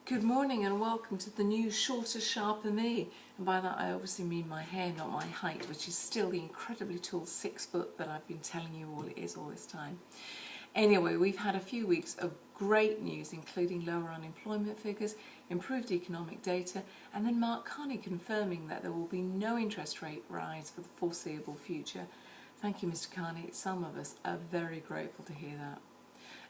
Good morning and welcome to the new Shorter, Sharper Me. And by that I obviously mean my hair, not my height, which is still the incredibly tall 6 foot that I've been telling you all it is all this time. Anyway, we've had a few weeks of great news, including lower unemployment figures, improved economic data, and then Mark Carney confirming that there will be no interest rate rise for the foreseeable future. Thank you, Mr. Carney. Some of us are very grateful to hear that.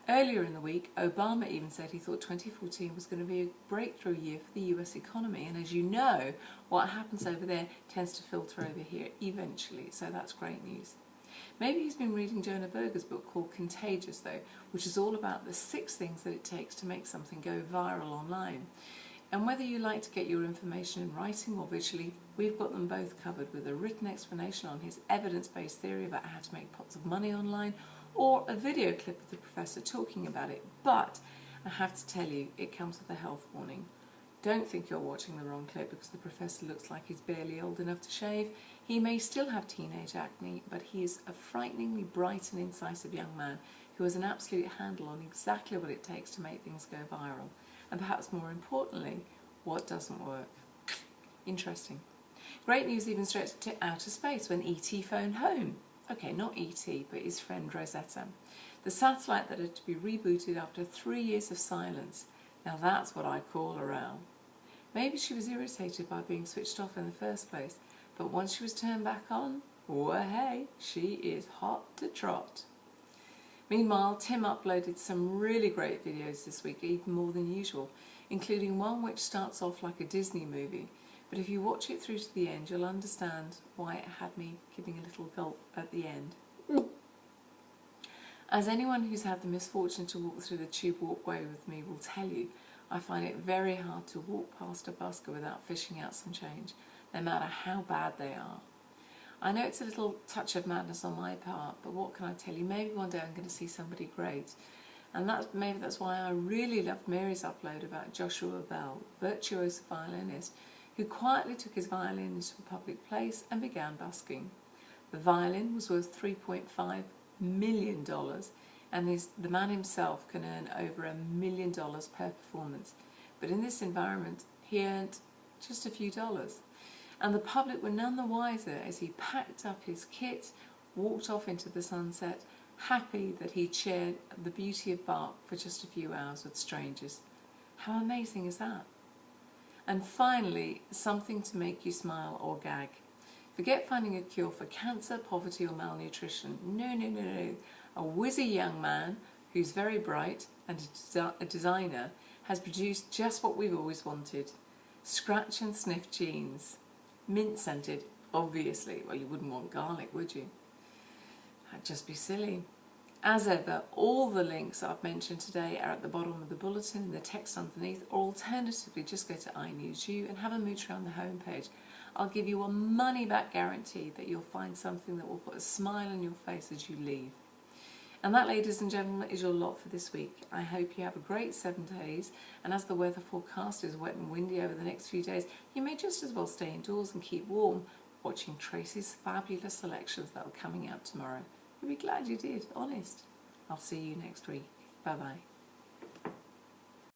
Earlier in the week, Obama even said he thought 2014 was going to be a breakthrough year for the US economy, and as you know, what happens over there tends to filter over here eventually, so that's great news. Maybe he's been reading Jonah Berger's book called Contagious though, which is all about the 6 things that it takes to make something go viral online. And whether you like to get your information in writing or visually, we've got them both covered with a written explanation on his evidence-based theory about how to make pots of money online, or a video clip of the professor talking about it. But I have to tell you, it comes with a health warning. Don't think you're watching the wrong clip because the professor looks like he's barely old enough to shave. He may still have teenage acne, but he is a frighteningly bright and incisive young man who has an absolute handle on exactly what it takes to make things go viral. And perhaps more importantly, what doesn't work. Interesting. Great news even stretched to outer space when E.T. phoned home. Okay, not E.T., but his friend Rosetta. The satellite that had to be rebooted after 3 years of silence. Now that's what I call a row. Maybe she was irritated by being switched off in the first place, but once she was turned back on, well hey, she is hot to trot. Meanwhile, Tim uploaded some really great videos this week, even more than usual, including one which starts off like a Disney movie. But if you watch it through to the end, you'll understand why it had me giving a little gulp at the end. As anyone who's had the misfortune to walk through the tube walkway with me will tell you, I find it very hard to walk past a busker without fishing out some change, no matter how bad they are. I know it's a little touch of madness on my part, but what can I tell you? Maybe one day I'm going to see somebody great. And maybe that's why I really loved Mary's upload about Joshua Bell, virtuoso violinist, who quietly took his violin into a public place and began busking. The violin was worth $3.5 million, and the man himself can earn over $1 million per performance. But in this environment, he earned just a few dollars. And the public were none the wiser as he packed up his kit, walked off into the sunset, happy that he'd shared the beauty of Bach for just a few hours with strangers. How amazing is that? And finally, something to make you smile or gag. Forget finding a cure for cancer, poverty or malnutrition. No. A whizzy young man who's very bright and a designer has produced just what we've always wanted. Scratch and sniff jeans. Mint scented, obviously. Well, you wouldn't want garlic, would you? That'd just be silly. As ever, all the links I've mentioned today are at the bottom of the bulletin in the text underneath, or alternatively just go to iNewsU and have a mooch around the homepage. I'll give you a money-back guarantee that you'll find something that will put a smile on your face as you leave. And that, ladies and gentlemen, is your lot for this week. I hope you have a great 7 days, and as the weather forecast is wet and windy over the next few days, you may just as well stay indoors and keep warm, watching Tracy's fabulous selections that are coming out tomorrow. You'll be glad you did, honest. I'll see you next week. Bye-bye.